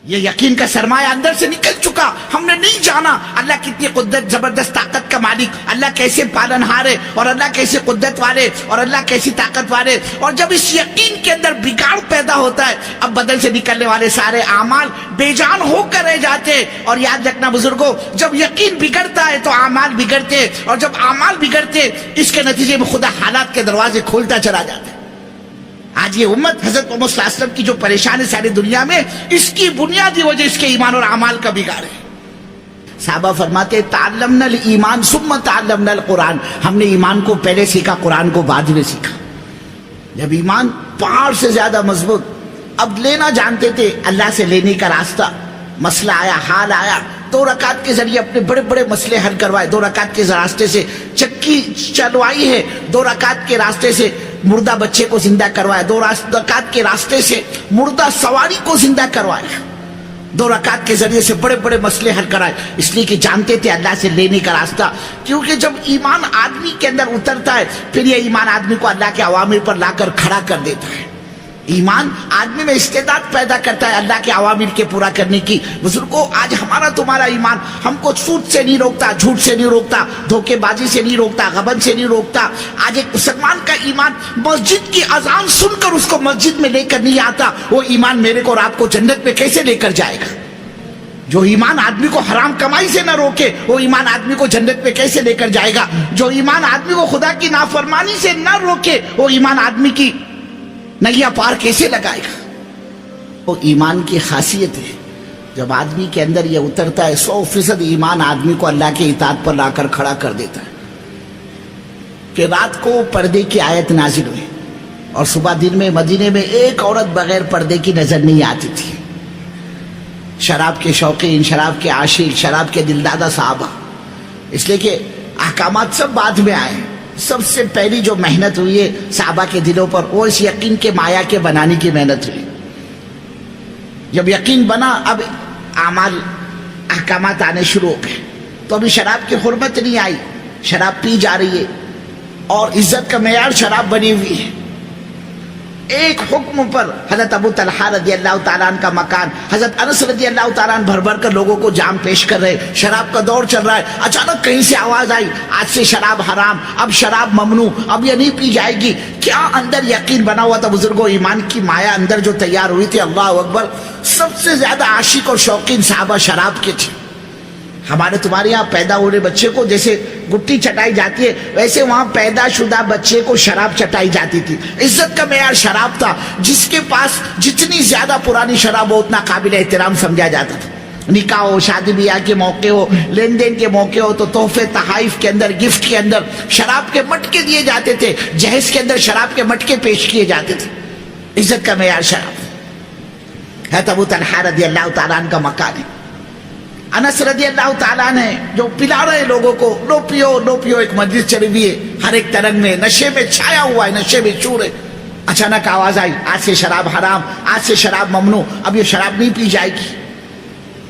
یہ یقین کا سرمایہ اندر سے نکل چکا. ہم نے نہیں جانا اللہ کتنی قدرت زبردست طاقت کا مالک, اللہ کیسے پالنہار ہے, اور اللہ کیسے قدرت والے, اور اللہ کیسی طاقت والے. اور جب اس یقین کے اندر بگاڑ پیدا ہوتا ہے, اب بدن سے نکلنے والے سارے اعمال بے جان ہو کر رہ جاتے. اور یاد رکھنا بزرگوں, جب یقین بگڑتا ہے تو اعمال بگڑتے, اور جب اعمال بگڑتے اس کے نتیجے میں خدا حالات کے دروازے کھولتا چلا جاتا ہے. آج یہ امت حضرت محمد صلی اللہ علیہ وسلم کی جو پریشان ہے ساری دنیا میں, اس کی بنیادی وجہ اس کے ایمان اور اعمال کا بگاڑ ہے. صحابہ فرماتے تعلمنا الایمان ثم تعلمنا القرآن, ہم نے ایمان کو پہلے سیکھا, قرآن کو بعد میں سیکھا. جب ایمان پہاڑ سے زیادہ مضبوط, اب لینا جانتے تھے, اللہ سے لینے کا راستہ, مسئلہ آیا, حال آیا, 2 رکعت کے ذریعے اپنے بڑے بڑے مسئلے حل کروائے, 2 رکعت کے راستے سے چکی چلوائی ہے, 2 رکعت کے راستے سے مردہ بچے کو زندہ کروایا, 2 رکعت کے راستے سے مردہ سواری کو زندہ کروایا, 2 رکعت کے ذریعے سے بڑے بڑے مسئلے حل کرائے, اس لیے کہ جانتے تھے اللہ سے لینے کا راستہ. کیونکہ جب ایمان آدمی کے اندر اترتا ہے, پھر یہ ایمان آدمی کو اللہ کے عوامر پر لا کر کھڑا کر دیتا ہے. ایمان آدمی میں استعداد پیدا کرتا ہے اللہ کے عوامر کے پورا کرنے کی. بزرگوں, آج ہمارا تمہارا ایمان ہم کو سود سے نہیں روکتا, جھوٹ سے نہیں روکتا, دھوکے بازی سے نہیں روکتا, غبن سے نہیں روکتا. آج ایک مسلمان کا ایمان مسجد کی اذان سن کر اس کو مسجد میں لے کر نہیں آتا, وہ ایمان میرے کو رات کو جنت میں کیسے لے کر جائے گا؟ جو ایمان آدمی کو حرام کمائی سے نہ روکے, وہ ایمان آدمی کو جنت میں کیسے لے کر جائے گا؟ جو ایمان آدمی کو خدا کی نافرمانی سے نہ روکے, وہ ایمان آدمی کی نیا پار کیسے لگائے گا؟ وہ ایمان کی خاصیت ہے. جب آدمی کے اندر یہ اترتا ہے 100% ایمان آدمی کو اللہ کے اطاعت پر لا کر کھڑا کر دیتا ہے. کہ رات کو پردے کی آیت نازل ہوئی, اور صبح دن میں مدینے میں ایک عورت بغیر پردے کی نظر نہیں آتی تھی. شراب کے شوقین, شراب کے عاشق, شراب کے دلدادہ صحابہ, اس لیے کہ احکامات سب بعد میں آئے. سب سے پہلی جو محنت ہوئی ہے صحابہ کے دلوں پر, وہ اس یقین کے مایا کے بنانے کی محنت ہوئی. جب یقین بنا, اب اعمال احکامات آنے شروع ہو گئے. تو ابھی شراب کی حرمت نہیں آئی, شراب پی جا رہی ہے, اور عزت کا معیار شراب بنی ہوئی ہے. ایک حکم پر حضرت ابو طلحہ رضی اللہ تعالیٰ عنہ کا مکان, حضرت انس رضی اللہ تعالیٰ عنہ بھر بھر کر لوگوں کو جام پیش کر رہے, شراب کا دور چل رہا ہے. اچانک کہیں سے آواز آئی, آج سے شراب حرام, اب شراب ممنوع, اب یہ نہیں پی جائے گی. کیا اندر یقین بنا ہوا تھا بزرگوں, ایمان کی مایا اندر جو تیار ہوئی تھی. اللہ اکبر. سب سے زیادہ عاشق اور شوقین صحابہ شراب کے تھے. ہمارے تمہارے یہاں پیدا ہونے بچے کو جیسے گٹی چٹائی جاتی ہے, ویسے وہاں پیدا شدہ بچے کو شراب چٹائی جاتی تھی. عزت کا معیار شراب تھا. جس کے پاس جتنی زیادہ پرانی شراب ہو اتنا قابل احترام سمجھا جاتا تھا. نکاح ہو, شادی بیاہ کے موقع ہو, لین دین کے موقع ہو, تو تحفے تحائف کے اندر, گفٹ کے اندر شراب کے مٹکے دیے جاتے تھے. جہیز کے اندر شراب کے مٹکے پیش کیے جاتے تھے. عزت کا معیار شراب. حضرت ابو طلحہ رضی اللہ تعالیٰ عنہ کا مکان ہے. انس رضی اللہ تعالیٰ نے جو پلا رہے لوگوں کو, لو پیو لو پیو, ایک مجلس چلی ہوئی ہے, ہر ایک ترنگ میں نشے میں چھایا ہوا ہے, نشے میں چور ہے. اچانک آواز آئی, آج سے شراب حرام, آج سے شراب ممنوع, اب یہ شراب نہیں پی جائے گی.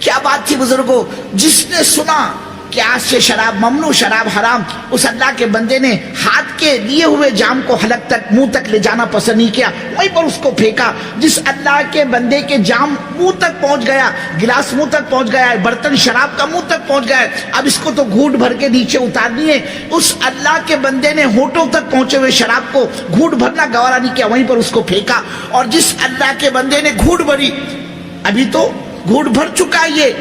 کیا بات تھی بزرگوں؟ جس نے سنا کہ آج سے شراب ممنوع, شراب حرام, اس اللہ کے بندے نے ہاتھ کے لیے ہوئے جام کو حلق تک, منہ تک لے جانا پسند نہیں کیا, وہیں پر اس کو پھینکا. جس اللہ کے بندے کے جام منہ تک پہنچ گیا, گلاس منہ تک پہنچ گیا ہے, برتن شراب کا منہ تک پہنچ گیا ہے, اب اس کو تو گھونٹ بھر کے نیچے اتارنی ہے. اس اللہ کے بندے نے ہونٹوں تک پہنچے ہوئے شراب کو گھونٹ بھرنا گوارا نہیں کیا, وہیں پر اس کو پھینکا. اور جس اللہ کے بندے نے گھونٹ بھری, ابھی تو گھونٹ بھر چکا ہے, یہ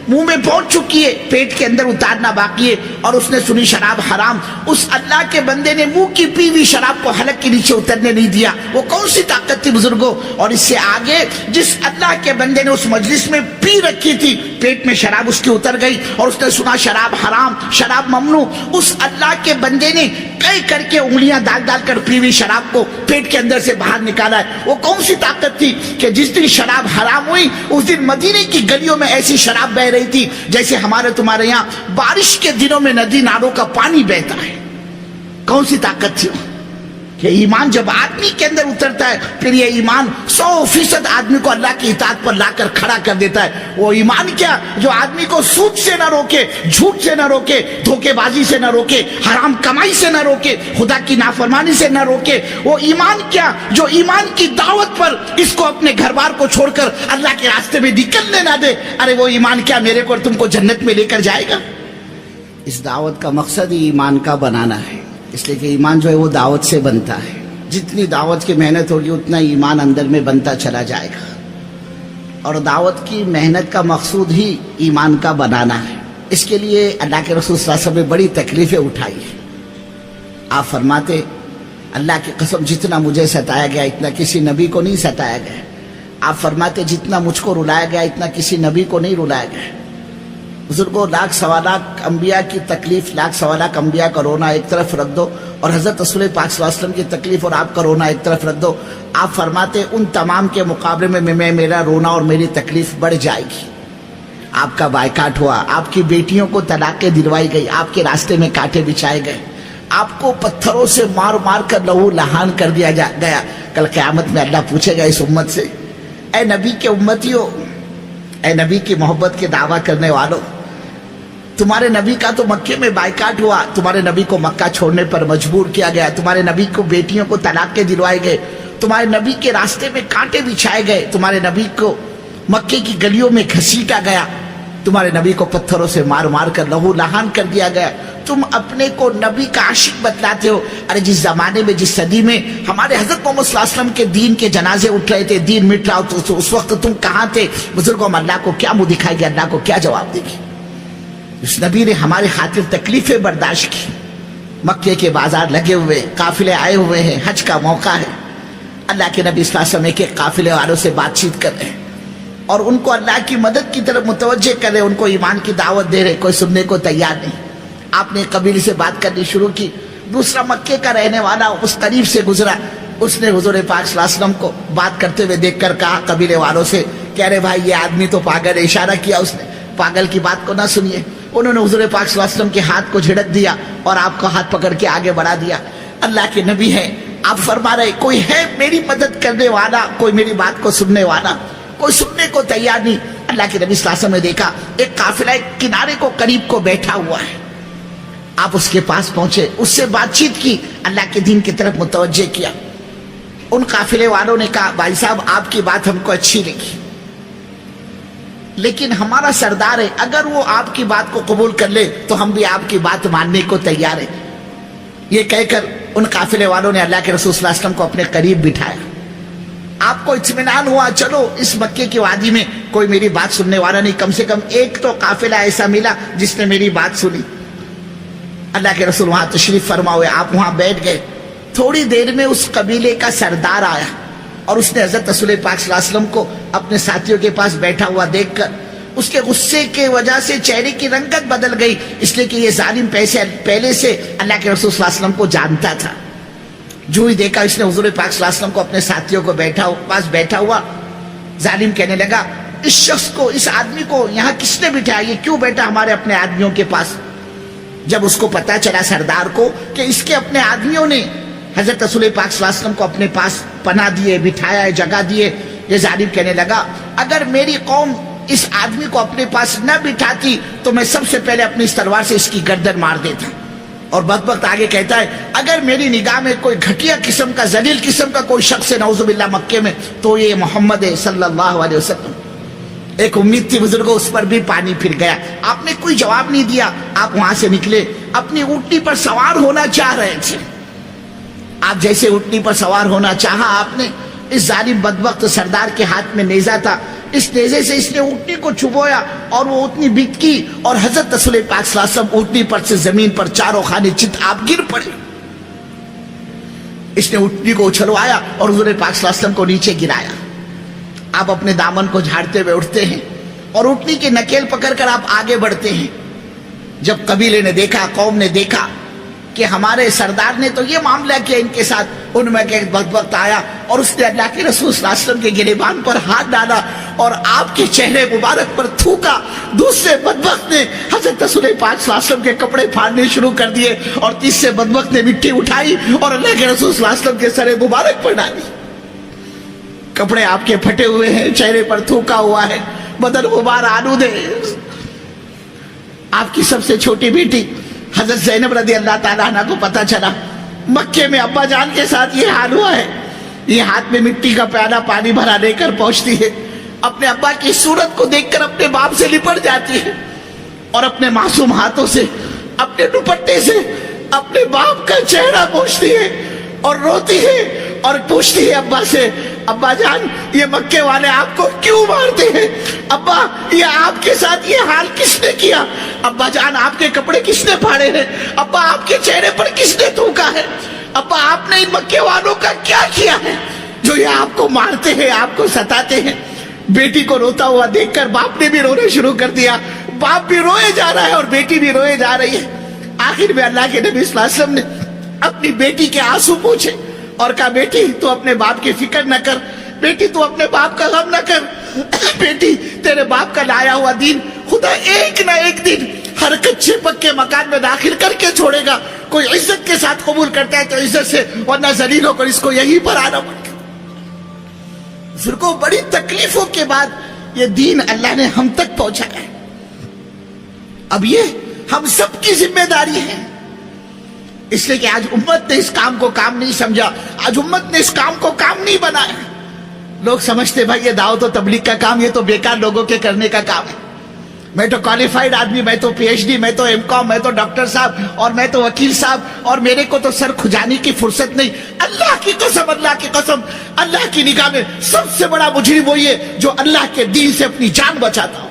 منہ میں پہنچ چکی ہے, پیٹ کے اندر اتارنا باقی ہے, اور اس نے سنی شراب حرام. اس اللہ کے بندے نے منہ کی پی ہوئی شراب کو حلق کے نیچے اترنے نہیں دیا. وہ کون سی طاقت تھی بزرگوں؟ اور اس سے آگے جس اللہ کے بندے نے اس مجلس میں پی رکھی تھی, پیٹ میں شراب اس کی اتر گئی, اور اس نے سنا شراب حرام, شراب ممنوع. اس اللہ کے بندے نے کئی کر کے انگلیاں ڈال ڈال کر پی ہوئی شراب کو پیٹ کے اندر سے باہر نکالا ہے. وہ کون سی طاقت تھی کہ جس دن شراب حرام ہوئی, اس دن مدینے کی گلیوں میں ایسی شراب بہ رہی تھی جیسے ہمارے تمہارے یہاں بارش کے دنوں میں ندی نالوں کا پانی بہتا ہے. کون سی طاقت تھی؟ کہ ایمان جب آدمی کے اندر اترتا ہے پھر یہ ایمان 100% آدمی کو اللہ کی اطاعت پر لا کر کھڑا کر دیتا ہے. وہ ایمان کیا جو آدمی کو سود سے نہ روکے, جھوٹ سے نہ روکے, دھوکے بازی سے نہ روکے, حرام کمائی سے نہ روکے, خدا کی نافرمانی سے نہ روکے. وہ ایمان کیا جو ایمان کی دعوت پر اس کو اپنے گھر بار کو چھوڑ کر اللہ کے راستے میں نکلنے نہ دے. ارے وہ ایمان کیا میرے کو اور تم کو جنت میں لے کر جائے گا؟ اس دعوت کا مقصد ہی ایمان کا بنانا ہے. اس لیے کہ ایمان جو ہے وہ دعوت سے بنتا ہے. جتنی دعوت کی محنت ہوگی اتنا ایمان اندر میں بنتا چلا جائے گا. اور دعوت کی محنت کا مقصود ہی ایمان کا بنانا ہے. اس کے لیے اللہ کے رسول صلی اللہ علیہ وسلم نے بڑی تکلیفیں اٹھائی ہیں. آپ فرماتے اللہ کی قسم جتنا مجھے ستایا گیا اتنا کسی نبی کو نہیں ستایا گیا. آپ فرماتے جتنا مجھ کو رلایا گیا اتنا کسی نبی کو نہیں رلایا گیا. بزرگوں لاکھ سوا لاکھ انبیاء کی تکلیف, لاکھ سوا لاکھ انبیاء کا رونا ایک طرف رکھ دو اور حضرت رسول پاک صلی اللہ علیہ وسلم کی تکلیف اور آپ کا رونا ایک طرف رکھ دو. آپ فرماتے ان تمام کے مقابلے میں میرا رونا اور میری تکلیف بڑھ جائے گی. آپ کا بائیکاٹ ہوا, آپ کی بیٹیوں کو طلاقیں دلوائی گئی, آپ کے راستے میں کانٹے بچھائے گئے, آپ کو پتھروں سے مار مار کر لہو لہان کر دیا گیا. کل قیامت میں اللہ پوچھے گا اس امت سے, اے نبی کے امتیوں, اے نبی کی محبت کے دعویٰ کرنے والوں, تمہارے نبی کا تو مکے میں بائیکاٹ ہوا, تمہارے نبی کو مکہ چھوڑنے پر مجبور کیا گیا, تمہارے نبی کو بیٹیوں کو طلاقیں دلوائے گئے, تمہارے نبی کے راستے میں کانٹے بچھائے گئے, تمہارے نبی کو مکے کی گلیوں میں گھسیٹا گیا, تمہارے نبی کو پتھروں سے مار مار کر لہو لہان کر دیا گیا. تم اپنے کو نبی کا عاشق بتلاتے ہو. ارے جس زمانے میں, جس صدی میں ہمارے حضرت محمد صلی اللہ علیہ وسلم کے دین کے جنازے اٹھ رہے تھے, دین مٹ رہا تو اس وقت تم کہاں تھے؟ بزرگوں ہم اللہ کو کیا منہ دکھائے گے, اللہ کو کیا جواب دے گی؟ اس نبی نے ہماری خاطر تکلیفیں برداشت کی. مکے کے بازار لگے ہوئے, قافلے آئے ہوئے ہیں, حج کا موقع ہے. اللہ کے نبی صلی اللہ علیہ وسلم کے قافلے والوں سے بات چیت کر رہے ہیں اور ان کو اللہ کی مدد کی طرف متوجہ کر رہے, ان کو ایمان کی دعوت دے رہے. کوئی سننے کو تیار نہیں. آپ نے قبیلے سے بات کرنی شروع کی. دوسرا مکے کا رہنے والا اس قریب سے گزرا, اس نے حضور پاک صلی اللہ علیہ وسلم کو بات کرتے ہوئے دیکھ کر کہا قبیلے والوں سے, کہہ رہے بھائی یہ آدمی تو پاگل ہے. اشارہ کیا اس نے, پاگل کی بات کو نہ سنیے. انہوں نے حضور پاک صلی اللہ علیہ وسلم کے ہاتھ کو جھڑک دیا اور آپ کو ہاتھ پکڑ کے آگے بڑھا دیا. اللہ کے نبی ہیں, آپ فرما رہے کوئی ہے میری مدد کرنے والا, کوئی میری بات کو سننے والا؟ کوئی سننے کو تیار نہیں. اللہ کے نبی صلی اللہ علیہ وسلم نے دیکھا ایک قافلہ ایک کنارے کو قریب کو بیٹھا ہوا ہے. آپ اس کے پاس پہنچے, اس سے بات چیت کی, اللہ کے دین کی طرف متوجہ کیا. ان قافلے والوں نے کہا بھائی صاحب آپ کی بات ہم کو اچھی لگی, لیکن ہمارا سردار ہے, اگر وہ آپ کی بات کو قبول کر لے تو ہم بھی آپ کی بات ماننے کو تیار ہیں. یہ کہہ کر ان قافلے والوں نے اللہ کے رسول صلی اللہ علیہ وسلم کو اپنے قریب بٹھایا. آپ کو اطمینان ہوا چلو اس مکے کی وادی میں کوئی میری بات سننے والا نہیں, کم سے کم ایک تو قافلہ ایسا ملا جس نے میری بات سنی. اللہ کے رسول وہاں تشریف فرما ہوئے, آپ وہاں بیٹھ گئے. تھوڑی دیر میں اس قبیلے کا سردار آیا اور اس نے حضرت رسول پاک صلی اللہ علیہ وسلم کو اپنے ساتھیوں کے پاس بیٹھا ہوا دیکھ کر اس کے غصے کے وجہ سے چہرے کی رنگت بدل گئی, اس لیے کہ یہ ظالم پہلے سے اللہ کے رسول صلی اللہ علیہ وسلم کو جانتا تھا. جو ہی دیکھا اس نے حضور پاک صلی اللہ علیہ وسلم کو اپنے ساتھیوں کو پاس بیٹھا ہوا, ظالم کہنے لگا اس شخص کو, اس آدمی کو یہاں کس نے بٹھایا, یہ کیوں بیٹھا ہمارے اپنے آدمیوں کے پاس؟ جب اس کو پتا چلا سردار کو کہ اس کے اپنے آدمیوں نے حضرت رسول پاک صلی اللہ علیہ وسلم کو اپنے پاس پناہ دیے, بٹھایا ہے, جگہ دیے, یہ ظالم کہنے لگا اگر میری قوم اس آدمی کو اپنے پاس نہ بٹھاتی تو میں سب سے پہلے اپنی اس تلوار سے اس کی گردن مار دیتا. اور بدبخت آگے کہتا ہے اگر میری نگاہ میں کوئی گھٹیا قسم کا, ذلیل قسم کا کوئی شخص ہے نعوذ باللہ مکے میں تو یہ محمد ہے صلی اللہ علیہ وسلم. ایک امید تھی بزرگوں, اس پر بھی پانی پھر گیا. آپ نے کوئی جواب نہیں دیا. آپ وہاں سے نکلے, اپنی اونٹنی پر سوار ہونا چاہ رہے تھے. آپ جیسے اونٹنی پر سوار ہونا چاہا آپ نے, اس ظالم بدبخت سردار کے ہاتھ میں نیزہ تھا, اس نیزے سے اس نے اونٹنی کو چبویا اور وہ اونٹنی بتکی اور حضرت رسول پاک صلی اللہ علیہ وسلم اونٹنی پر سے زمین پر چاروں خانے چت آپ گر پڑے. اس نے اونٹنی کو اچھلوایا اور حضور پاک صلی اللہ علیہ وسلم کو نیچے گرایا. آپ اپنے دامن کو جھاڑتے ہوئے اٹھتے ہیں اور اونٹنی کی نکیل پکڑ کر آپ آگے بڑھتے ہیں. جب قبیلے نے دیکھا, قوم نے دیکھا کہ ہمارے سردار نے تو یہ معاملہ کیا ان کے ساتھ, ان میں ایک بدبخت آیا اور اس نے اللہ کے رسول صلی اللہ علیہ وسلم کے گریبان پر ہاتھ ڈالا اور آپ کے چہرے مبارک پر تھوکا. دوسرے بدبخت نے حضرت رسول پاک صلی اللہ علیہ وسلم کے کپڑے پھاڑنے شروع کر دیے اور تیسرے بدبخت نے مٹی اٹھائی اور اللہ کے رسول صلی اللہ علیہ وسلم کے سر مبارک پر ڈالی. کپڑے آپ کے پھٹے ہوئے ہیں, چہرے پر تھوکا ہوا ہے, بدن غبار آلود ہے. آپ کی سب سے چھوٹی بیٹی حضرت زینب رضی اللہ تعالیٰ عنہ کو پتا چلا مکے میں ابا جان کے ساتھ یہ حال ہوا ہے. یہ ہاتھ میں مٹی کا پیالہ پانی بھرا لے کر پہنچتی ہے, اپنے ابا کی صورت کو دیکھ کر اپنے باپ سے لپٹ جاتی ہے اور اپنے معصوم ہاتھوں سے, اپنے دوپٹے سے اپنے باپ کا چہرہ پوچھتی ہے اور روتی ہے اور پوچھتی ہے ابا سے, ابا جان یہ مکے والے آپ کو کیوں مارتے ہیں؟ ابا یہ آپ کے ساتھ یہ حال کس نے کیا؟ ابا جان آپ کے کپڑے کس نے پھاڑے ہیں؟ ابا آپ کے چہرے پر کس نے تھوکا ہے؟ ابا آپ نے ان مکے والوں کا کیا کیا ہے جو یہ آپ کو مارتے ہیں, آپ کو ستاتے ہیں؟ بیٹی کو روتا ہوا دیکھ کر باپ نے بھی رونا شروع کر دیا. باپ بھی روئے جا رہا ہے اور بیٹی بھی روئے جا رہی ہے. آخر میں اللہ کے نبی صلی اللہ علیہ وسلم نے اپنی بیٹی کے آنسو پوچھے اور کہا بیٹی تو اپنے باپ کی فکر نہ کر, بیٹی تو اپنے باپ کا غم نہ کر, بیٹی تیرے باپ کا لایا ہوا دین خدا ایک نہ ایک دن ہر کچے پکے مکان میں داخل کر کے چھوڑے گا. کوئی عزت کے ساتھ قبول کرتا ہے تو عزت سے, ورنہ ذلیل ہو کر اس کو یہی پر آنا پڑتا. بزرگوں بڑی تکلیفوں کے بعد یہ دین اللہ نے ہم تک پہنچایا ہے. اب یہ ہم سب کی ذمہ داری ہے, اس لیے کہ آج امت نے اس کام کو کام نہیں سمجھا, آج امت نے اس کام کو کام نہیں بنایا. لوگ سمجھتے بھائی یہ دعوت و تبلیغ کا کام یہ تو بیکار لوگوں کے کرنے کا کام ہے. میں تو کوالیفائڈ آدمی, میں تو پی ایچ ڈی, میں تو ایم کام, میں تو ڈاکٹر صاحب اور میں تو وکیل صاحب, اور میرے کو تو سر کھجانے کی فرصت نہیں. اللہ کی قسم, اللہ کی قسم, اللہ کی نگاہ میں سب سے بڑا مجرم وہی ہے جو اللہ کے دین سے اپنی جان بچاتا ہو.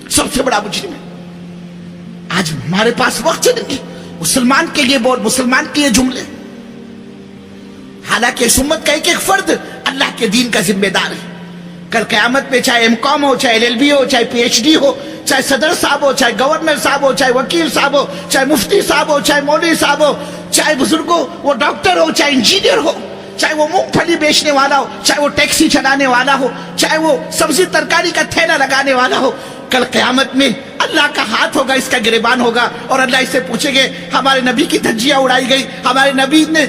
سب سے بڑا مجرم ہے. آج ہمارے پاس وقت نہیں مسلمان کے لیے بول, مسلمان کے لیے جملے. حالانکہ اس امت کا ایک ایک فرد اللہ کے دین کا ذمہ دار ہے. کل قیامت میں چاہے ایم کام ہو, چاہے LLB ہو, چاہے پی ایچ ڈی ہو, چاہے صدر صاحب ہو, چاہے گورنر صاحب ہو, چاہے وکیل صاحب ہو, چاہے مفتی صاحب ہو, چاہے مولوی صاحب ہو, چاہے بزرگ ہو, وہ ڈاکٹر ہو, چاہے انجینئر ہو, چاہے وہ مونگ پھلی بیچنے والا ہو, چاہے وہ ٹیکسی چلانے والا ہو, چاہے وہ سبزی ترکاری کا تھیلا لگانے والا ہو, کل قیامت میں اللہ کا ہاتھ ہوگا, اس کا گریبان ہوگا اور اللہ اس سے پوچھیں گے ہمارے نبی کی دھجیاں اڑائی گئی, ہمارے نبی نے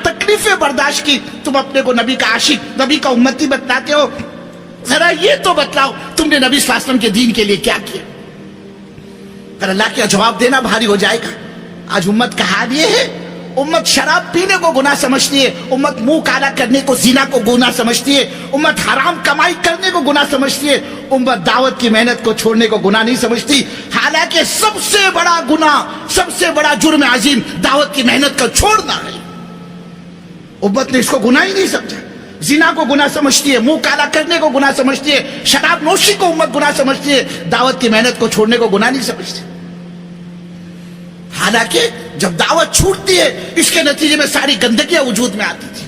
تکلیفیں برداشت کی, تم اپنے کو نبی کا عاشق, نبی کا امتی بتلاتے ہو, ذرا یہ تو بتلاؤ تم نے نبی صلی اللہ علیہ وسلم کے دین کے لیے کیا کیا؟ پھر اللہ کا جواب دینا بھاری ہو جائے گا. آج امت کا حال یہ ہے, امت شراب پینے کو گناہ سمجھتی ہے, امت منہ کالا کرنے کو زنا کو گناہ سمجھتی ہے, امت حرام کمائی کرنے کو گناہ سمجھتی ہے, امت دعوت کی محنت کو چھوڑنے کو گناہ نہیں سمجھتی. حالانکہ سب سے بڑا گناہ, سب سے بڑا جرم عظیم دعوت کی محنت کو چھوڑنا ہے. امت نے اس کو گناہ ہی نہیں سمجھا. زنا کو گناہ سمجھتی ہے, منہ کالا کرنے کو گناہ سمجھتی ہے, شراب نوشی کو امت گناہ سمجھتی ہے, دعوت کی محنت کو چھوڑنے کو گناہ نہیں سمجھتی. حالانکہ جب دعوت چھوٹتی ہے اس کے نتیجے میں ساری گندگیاں وجود میں آتی تھی.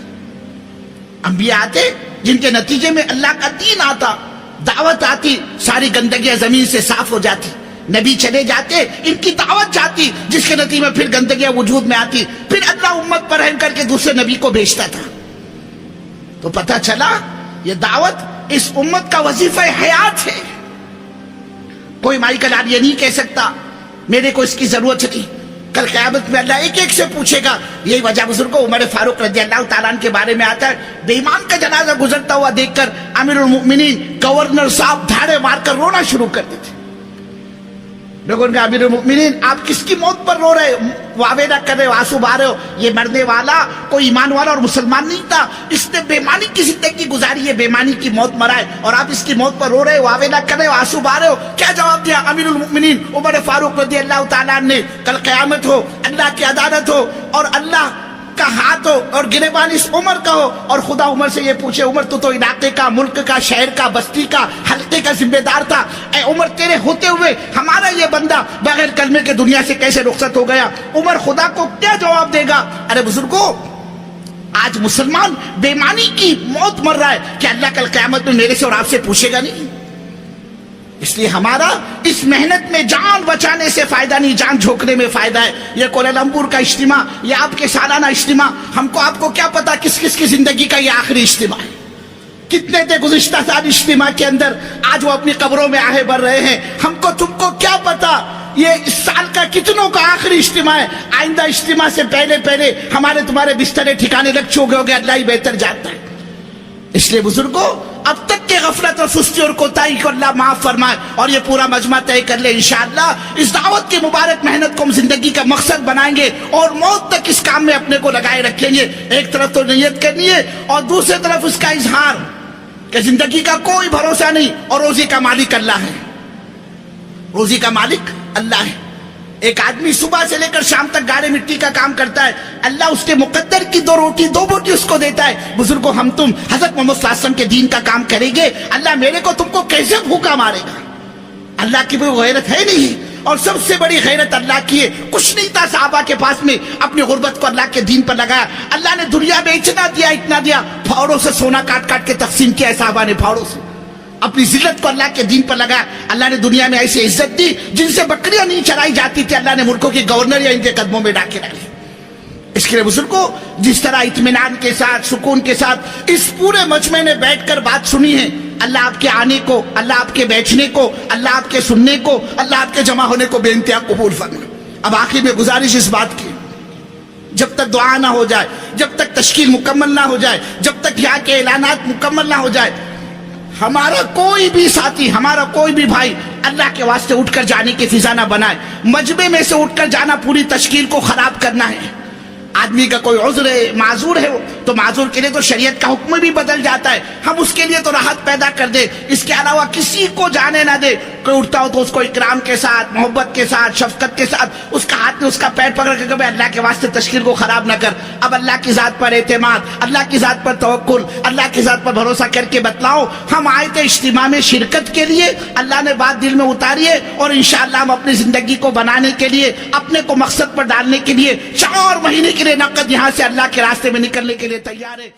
انبیاء آتے جن کے نتیجے میں اللہ کا دین آتا, دعوت آتی, ساری گندگیاں زمین سے صاف ہو جاتی. نبی چلے جاتے, ان کی دعوت جاتی, جس کے نتیجے میں پھر گندگیاں وجود میں آتی, پھر اللہ امت پر رحم کر کے دوسرے نبی کو بھیجتا تھا. تو پتہ چلا یہ دعوت اس امت کا وظیفہ حیات ہے. کوئی مائی کا لال یہ نہیں کہہ سکتا میرے کو اس کی ضرورت نہیں. کل قیامت میں اللہ ایک ایک سے پوچھے گا. یہی وجہ بزرگوں عمر فاروق رضی اللہ تعالیٰ عنہ کے بارے میں آتا ہے, بے ایمان کا جنازہ گزرتا ہوا دیکھ کر امیر المؤمنین گورنر صاحب دھاڑے مار کر رونا شروع کر دیتے. لوگوں نے کہا امیر المؤمنین آپ کس کی موت پر رو رہے, واوے نہ کر رہے ہو, آنسو بہا رہے ہو؟ یہ مرنے والا کوئی ایمان والا اور مسلمان نہیں تھا, اس نے بےمانی کی زندگی گزاری ہے, بےمانی کی موت مرا ہے, اور آپ اس کی موت پر رو رہے ہو, واوے نہ کر رہے ہو, آنسو بہا رہے ہو. کیا جواب دیا امیر المؤمنین عمر فاروق رضی اللہ تعالیٰ عنہ نے؟ کل قیامت ہو, اللہ کی عدالت ہو, اور اللہ کا ہاتھ ہو اور گریبان اس عمر کا ہو, اور خدا عمر سے یہ پوچھے عمر تو علاقے کا, ملک کا, شہر کا, بستی کا, حلقے کا ذمہ دار تھا, اے عمر تیرے ہوتے ہوئے ہمارا یہ بندہ بغیر کلمے کے دنیا سے کیسے رخصت ہو گیا؟ عمر خدا کو کیا جواب دے گا؟ ارے بزرگوں آج مسلمان بےمانی کی موت مر رہا ہے, کہ اللہ کل قیامت میں میرے سے اور آپ سے پوچھے گا نہیں؟ اس لیے ہمارا اس محنت میں جان بچانے سے فائدہ نہیں، جان جھونکنے میں فائدہ ہے۔ یہ کوالالمپور کا اجتماع، یہ آپ کے سالانہ اجتماع، آپ کو کیا پتا کس کس کی زندگی کا یہ آخری اجتماع ہے؟ کتنے تھے گزشتہ سال اجتماع کے اندر، آج وہ اپنی قبروں میں آہے بھر رہے ہیں۔ ہم کو تم کو کیا پتا یہ اس سال کا کتنوں کا آخری اجتماع ہے؟ آئندہ اجتماع سے پہلے ہمارے تمہارے بسترے ٹھکانے لگ چکے ہو گے، اللہ ہی بہتر جانتا ہے۔ اس لیے بزرگوں، اب تک کے غفلت اور سستی اور کوتاہی کو اللہ معاف فرمائے، اور یہ پورا مجمع طے کر لے انشاءاللہ اس دعوت کی مبارک محنت کو ہم زندگی کا مقصد بنائیں گے اور موت تک اس کام میں اپنے کو لگائے رکھیں گے۔ ایک طرف تو نیت کرنی ہے اور دوسری طرف اس کا اظہار کہ زندگی کا کوئی بھروسہ نہیں اور روزی کا مالک اللہ ہے، روزی کا مالک اللہ ہے۔ ایک آدمی صبح سے لے کر شام تک گاڑے مٹی کا کام کرتا ہے، اللہ اس کے مقدر کی دو بوٹی اس کو دیتا ہے۔ بزرگوں، ہم تم حضرت محمد صلی اللہ علیہ وسلم کے دین کا کام کریں گے، اللہ میرے کو تم کو کیسے بھوکا مارے گا؟ اللہ کی کوئی غیرت ہے نہیں، اور سب سے بڑی غیرت اللہ کی ہے۔ کچھ نہیں تھا صحابہ کے پاس میں، اپنی غربت کو اللہ کے دین پر لگایا، اللہ نے دنیا میں اتنا دیا، پھاوڑوں سے سونا کاٹ کاٹ کے تقسیم کیا ہے صحابہ نے، پھاوڑوں سے اپنی ذلت کو اللہ کے دین پر لگایا۔ اللہ نے دنیا میں ایسی عزت دی جن سے بکریاں نہیں چرائی جاتی تھی، اللہ نے ملکوں کے گورنر یا ان کے قدموں میں ڈاکے ڈالے۔ اس کے لیے بزرگوں، جس طرح اطمینان کے ساتھ، سکون کے ساتھ اس پورے مجمع نے بیٹھ کر بات سنی ہے، اللہ آپ کے آنے کو، اللہ آپ کے بیٹھنے کو، اللہ آپ کے سننے کو، اللہ آپ کے جمع ہونے کو بے انتہا قبول فرمائے۔ اب آخر میں گزارش اس بات کی، جب تک دعا نہ ہو جائے، جب تک تشکیل مکمل نہ ہو جائے، جب تک یہاں کے اعلانات مکمل نہ ہو جائے، ہمارا کوئی بھی ساتھی، ہمارا کوئی بھی بھائی اللہ کے واسطے اٹھ کر جانے کی فضا نہ بنائے۔ مجمع میں سے اٹھ کر جانا پوری تشکیل کو خراب کرنا ہے۔ آدمی کا کوئی عذر ہے، معذور ہے، تو معذور کے لیے تو شریعت کا حکم بھی بدل جاتا ہے، ہم اس کے لیے تو راحت پیدا کر دے، اس کے علاوہ کسی کو جانے نہ دے۔ کوئی اٹھتا ہو تو اس کو اکرام کے ساتھ، محبت کے ساتھ، شفقت کے ساتھ اس کا ہاتھ میں اس کا پیر پکڑ کے کہ اللہ کے واسطے تشکیل کو خراب نہ کر۔ اب اللہ کی ذات پر اعتماد، اللہ کی ذات پر توکل، اللہ کی ذات پر بھروسہ کر کے بتلاؤ۔ ہم آئے تھے اجتماع میں شرکت کے لیے، اللہ نے بات دل میں اتاری ہے، اور انشاءاللہ ہم اپنی زندگی کو بنانے کے لیے، اپنے کو مقصد پر ڈالنے کے لیے 4 مہینے کے لیے نقد یہاں سے اللہ کے راستے میں نکلنے کے لیے تیار ہے۔